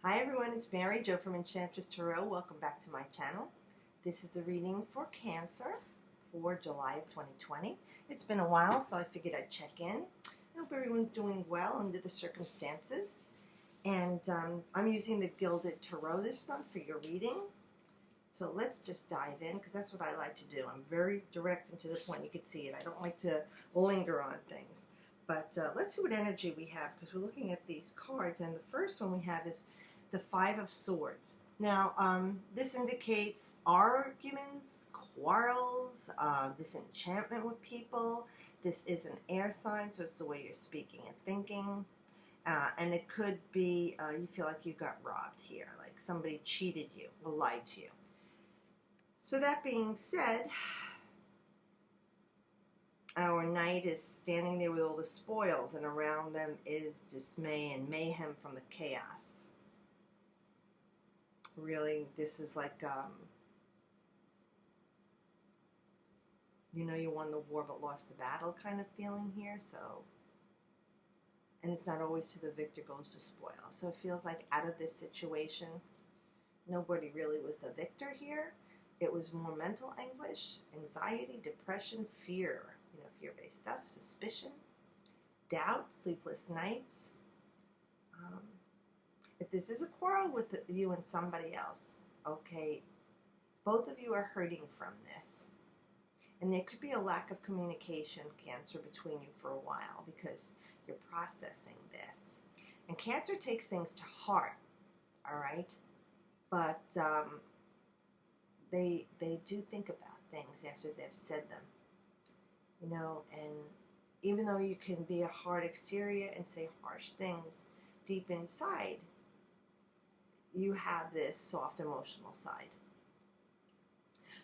Hi everyone, it's Mary Jo from Enchantress. Welcome back to my channel. This is the reading for Cancer for July of 2020. It's been a while, so I figured I'd check in. I hope everyone's doing well under the circumstances. And I'm using the Gilded Tarot this month for your reading. So let's just dive in, because that's what I like to do. I'm very direct and to the point. You can see it. I don't like to linger on things. But let's see what energy we have, because we're looking at these cards. And the first one we have is the Five of Swords. Now, this indicates arguments, quarrels, disenchantment with people. This is an air sign, so it's the way you're speaking and thinking. And it could be you feel like you got robbed here, like somebody cheated you or lied to you. So that being said, our knight is standing there with all the spoils, and around them is dismay and mayhem from the chaos. Really, this is like, you know, you won the war but lost the battle kind of feeling here. So, and it's not always to the victor goes the spoil. So it feels like out of this situation, nobody really was the victor here. It was more mental anguish, anxiety, depression, fear, you know, fear-based stuff, suspicion, doubt, sleepless nights. If this is a quarrel with you and somebody else, okay, both of you are hurting from this. And there could be a lack of communication, Cancer, between you for a while because you're processing this. And Cancer takes things to heart, all right? But they do think about things after they've said them, you know, and even though you can be a hard exterior and say harsh things, deep inside, you have this soft emotional side.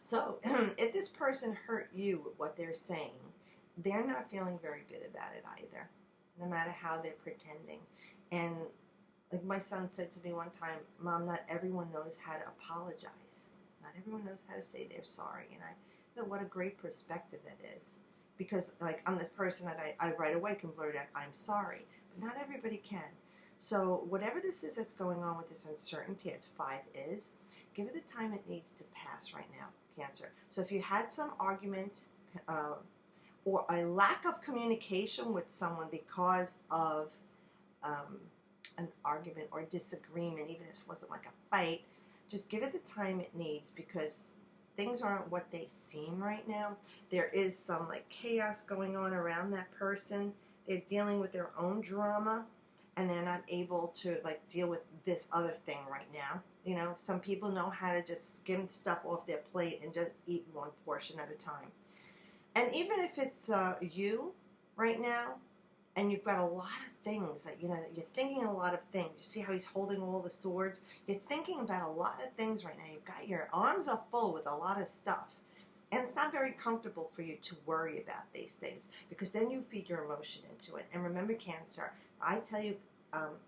So if this person hurt you with what they're saying, they're not feeling very good about it either, no matter how they're pretending. And like my son said to me one time, Mom, not everyone knows how to apologize. Not everyone knows how to say they're sorry. And I thought, what a great perspective that is. Because like I'm the person that I right away can blurt out, I'm sorry. But not everybody can. So whatever this is that's going on with this uncertainty, as 5 is, give it the time it needs to pass right now, Cancer. So if you had some argument or a lack of communication with someone because of an argument or disagreement, even if it wasn't like a fight, just give it the time it needs, because things aren't what they seem right now. There is some like chaos going on around that person. They're dealing with their own drama, and they're not able to like deal with this other thing right now. You know, some people know how to just skim stuff off their plate and just eat one portion at a time. And even if it's you right now, and you've got a lot of things that, you know, that you're thinking a lot of things. You see how he's holding all the swords? You're thinking about a lot of things right now. You've got your arms are full with a lot of stuff. And it's not very comfortable for you to worry about these things, because then you feed your emotion into it. And remember, Cancer, I tell you,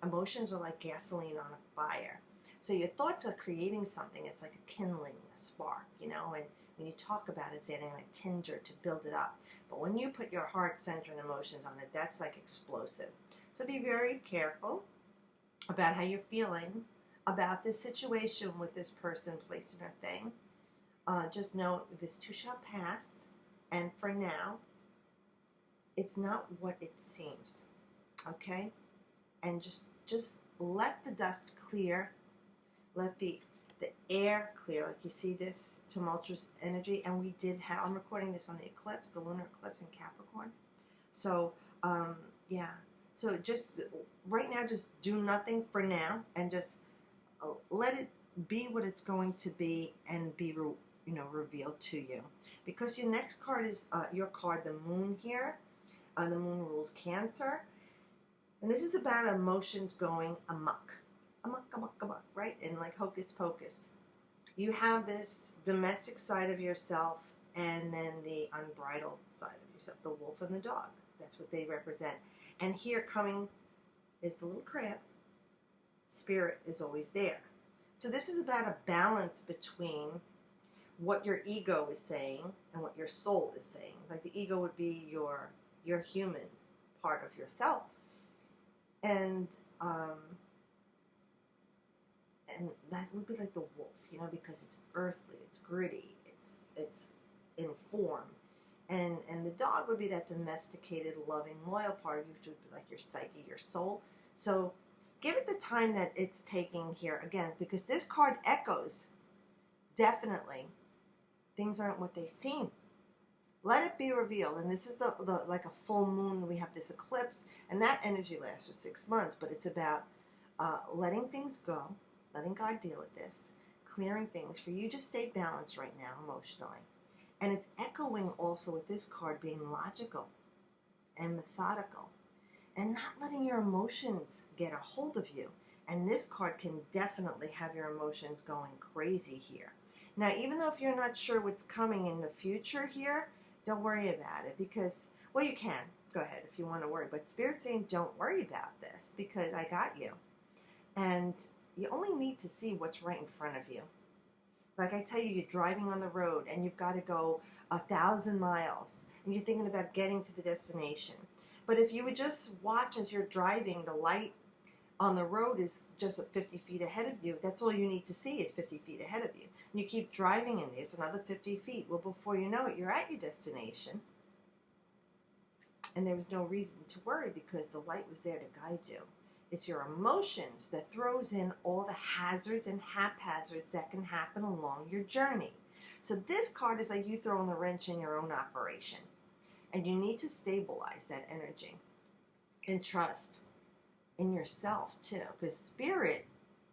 emotions are like gasoline on a fire. So your thoughts are creating something. It's like a kindling, a spark, you know, and when you talk about it, it's adding like tinder to build it up. But when you put your heart, center, and emotions on it, that's like explosive. So be very careful about how you're feeling about this situation with this person, place, or thing. Just know this too shall pass, and for now, it's not what it seems, okay? And just let the dust clear, let the air clear. Like you see this tumultuous energy, and we did have, I'm recording this on the eclipse, the lunar eclipse in Capricorn. So, yeah. So just right now, just do nothing for now, and just let it be what it's going to be, and be revealed to you. Because your next card is your card, the Moon here. The Moon rules Cancer. And this is about emotions going amok. Amok, amok, amok, right? And like hocus pocus. You have this domestic side of yourself, and then the unbridled side of yourself, the wolf and the dog. That's what they represent. And here coming is the little crab. Spirit is always there. So this is about a balance between what your ego is saying and what your soul is saying. Like the ego would be your human part of yourself. And and that would be like the wolf, you know, because it's earthly, it's gritty, it's in form. And the dog would be that domesticated, loving, loyal part of you, which would be like your psyche, your soul. So give it the time that it's taking here, again, because this card echoes, definitely, things aren't what they seem. Let it be revealed. And this is the like a full moon. We have this eclipse, and that energy lasts for 6 months. But it's about letting things go, letting God deal with this, clearing things for you to stay balanced right now emotionally. And it's echoing also with this card being logical and methodical and not letting your emotions get a hold of you. And this card can definitely have your emotions going crazy here. Now, even though if you're not sure what's coming in the future here, don't worry about it because, well, you can. Go ahead if you want to worry. But Spirit's saying don't worry about this because I got you. And you only need to see what's right in front of you. Like I tell you, you're driving on the road and you've got to go 1,000 miles and you're thinking about getting to the destination. But if you would just watch as you're driving, the light on the road is just 50 feet ahead of you. That's all you need to see is 50 feet ahead of you. And you keep driving in this another 50 feet. Well, before you know it, you're at your destination. And there was no reason to worry because the light was there to guide you. It's your emotions that throws in all the hazards and haphazards that can happen along your journey. So this card is like you throwing the wrench in your own operation. And you need to stabilize that energy and trust in yourself too. Because Spirit,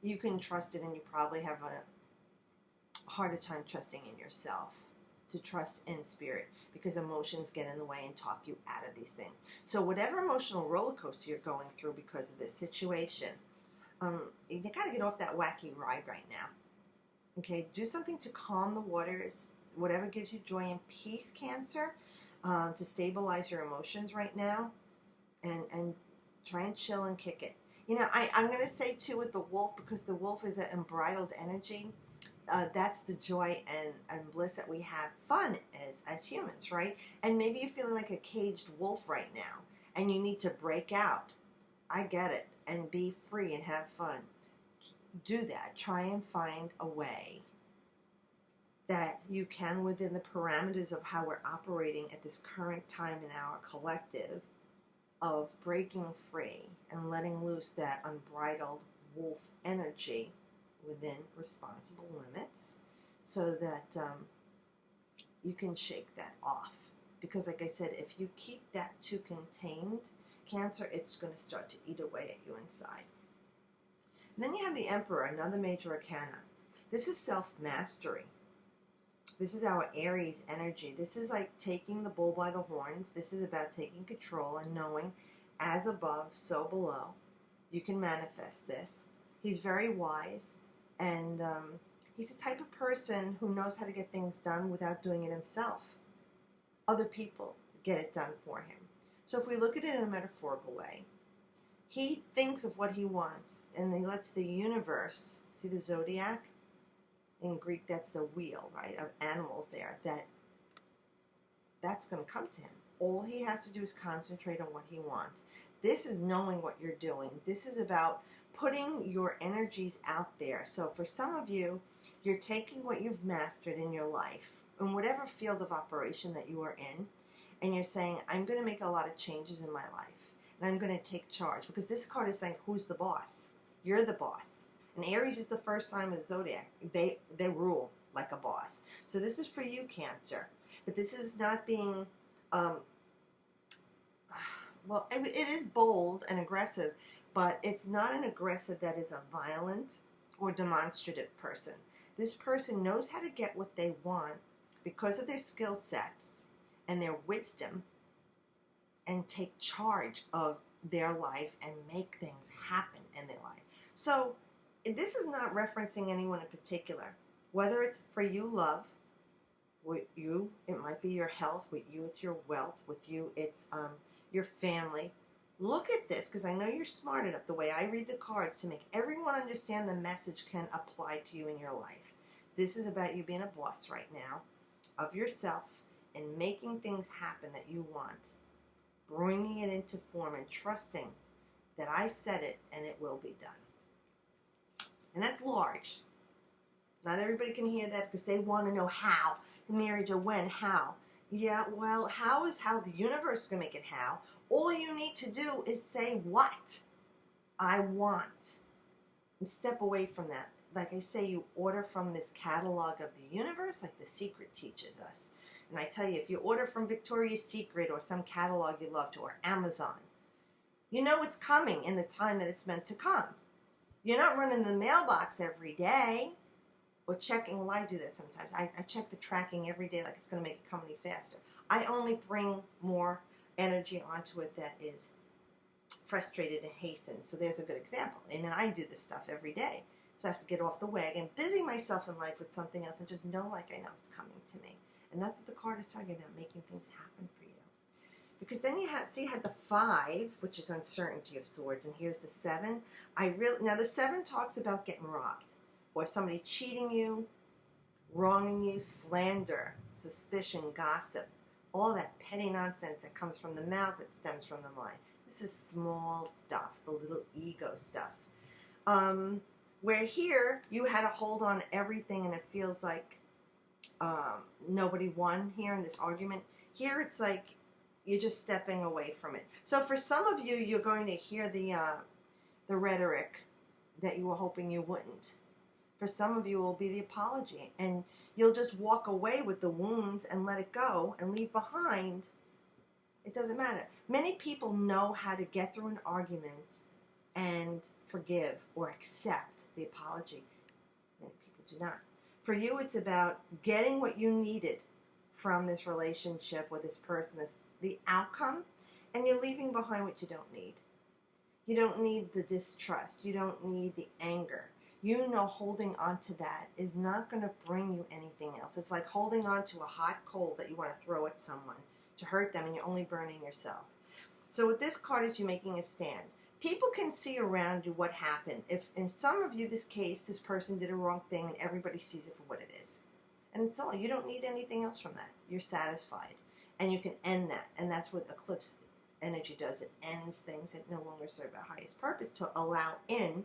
you can trust it and you probably have a harder time trusting in yourself to trust in Spirit because emotions get in the way and talk you out of these things. So whatever emotional roller coaster you're going through because of this situation, you got to get off that wacky ride right now. Okay, do something to calm the waters, whatever gives you joy and peace, Cancer, to stabilize your emotions right now, and try and chill and kick it. You know, I'm going to say too with the wolf, because the wolf is an unbridled energy. That's the joy and bliss that we have fun as humans, right? And maybe you're feeling like a caged wolf right now and you need to break out. I get it. And be free and have fun. Do that. Try and find a way that you can, within the parameters of how we're operating at this current time in our collective, of breaking free and letting loose that unbridled wolf energy within responsible limits so that you can shake that off. Because like I said, if you keep that too contained, Cancer, it's going to start to eat away at you inside. And then you have the Emperor, another major arcana. This is self-mastery. This is our Aries energy. This is like taking the bull by the horns. This is about taking control and knowing, as above, so below. You can manifest this. He's very wise. And he's the type of person who knows how to get things done without doing it himself. Other people get it done for him. So if we look at it in a metaphorical way, he thinks of what he wants, and he lets the universe, see the zodiac? In Greek, that's the wheel, right, of animals there, that's going to come to him. All he has to do is concentrate on what he wants. This is knowing what you're doing. This is about putting your energies out there. So for some of you, you're taking what you've mastered in your life, in whatever field of operation that you are in, and you're saying, I'm going to make a lot of changes in my life, and I'm going to take charge. Because this card is saying, who's the boss? You're the boss. And Aries is the first sign of the zodiac. They rule like a boss. So this is for you, Cancer. But this is not being, well, it is bold and aggressive, but it's not an aggressive that is a violent or demonstrative person. This person knows how to get what they want because of their skill sets and their wisdom, and take charge of their life and make things happen in their life. So this is not referencing anyone in particular. Whether it's for you, love, with you, it might be your health, with you, it's your wealth, with you, it's your family. Look at this, because I know you're smart enough, the way I read the cards, to make everyone understand the message can apply to you in your life. This is about you being a boss right now of yourself and making things happen that you want, bringing it into form and trusting that I said it and it will be done. And that's large. Not everybody can hear that because they want to know how. Marriage or when, how. Yeah, well, how is how the universe is going to make it how. All you need to do is say what I want. And step away from that. Like I say, you order from this catalog of the universe, like The Secret teaches us. And I tell you, if you order from Victoria's Secret or some catalog you love to, or Amazon, you know it's coming in the time that it's meant to come. You're not running the mailbox every day or checking. Well, I do that sometimes. I check the tracking every day like it's going to make it come any faster. I only bring more energy onto it that is frustrated and hastened. So there's a good example. And I do this stuff every day. So I have to get off the wagon, busy myself in life with something else, and just know like I know it's coming to me. And that's what the card is talking about, making things happen for you. Because then you have, so you had the 5, which is uncertainty of swords, and here's the 7. Now the 7 talks about getting robbed, or somebody cheating you, wronging you, slander, suspicion, gossip, all that petty nonsense that comes from the mouth that stems from the mind. This is small stuff, the little ego stuff. Where here, you had to hold on to everything, and it feels like nobody won here in this argument. Here, it's like you're just stepping away from it. So for some of you, you're going to hear the rhetoric that you were hoping you wouldn't. For some of you, it will be the apology, and you'll just walk away with the wounds and let it go and leave behind. It doesn't matter. Many people know how to get through an argument and forgive or accept the apology. Many people do not. For you, it's about getting what you needed from this relationship with this person, the outcome, and you're leaving behind what you don't need. You don't need the distrust. You don't need the anger. You know holding on to that is not going to bring you anything else. It's like holding on to a hot coal that you want to throw at someone to hurt them, and you're only burning yourself. So with this card, is you making a stand. People can see around you what happened. If in some of you, this case, this person did a wrong thing and everybody sees it for what it is. And it's all. You don't need anything else from that. You're satisfied. And you can end that. And that's what eclipse energy does. It ends things that no longer serve our highest purpose to allow in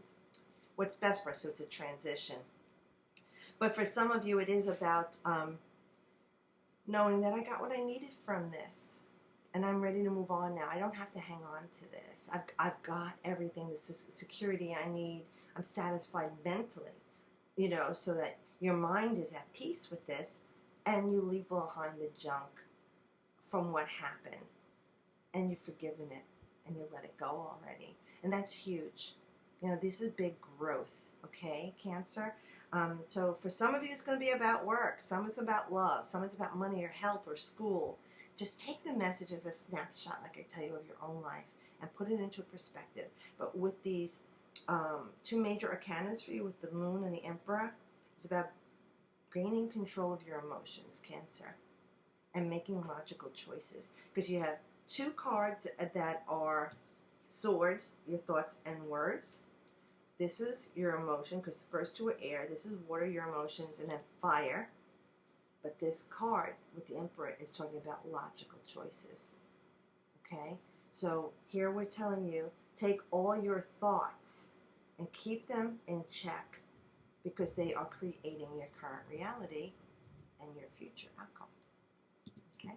what's best for us. So it's a transition. But for some of you, it is about knowing that I got what I needed from this. And I'm ready to move on now. I don't have to hang on to this. I've got everything, the security I need. I'm satisfied mentally, so that your mind is at peace with this, and you leave behind the junk from what happened, and you've forgiven it, and you let it go already. And that's huge. This is big growth, okay, Cancer? So for some of you, it's going to be about work. Some is about love. Some is about money or health or school. Just take the message as a snapshot, like I tell you, of your own life and put it into perspective. But with these 2 major arcanas for you, with the Moon and the Emperor, it's about gaining control of your emotions, Cancer, and making logical choices. Because you have 2 cards that are swords, your thoughts and words. This is your emotion, because the first 2 are air. This is water, your emotions, and then fire. But this card with the Emperor is talking about logical choices. Okay? So here we're telling you, take all your thoughts and keep them in check, because they are creating your current reality and your future outcome. Okay?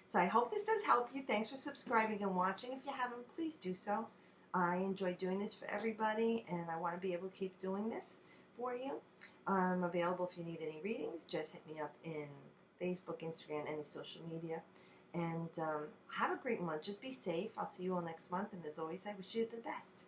So I hope this does help you. Thanks for subscribing and watching. If you haven't, please do so. I enjoy doing this for everybody, and I want to be able to keep doing this for you. I'm available if you need any readings. Just hit me up in Facebook, Instagram, any social media. And have a great month. Just be safe. I'll see you all next month. And as always, I wish you the best.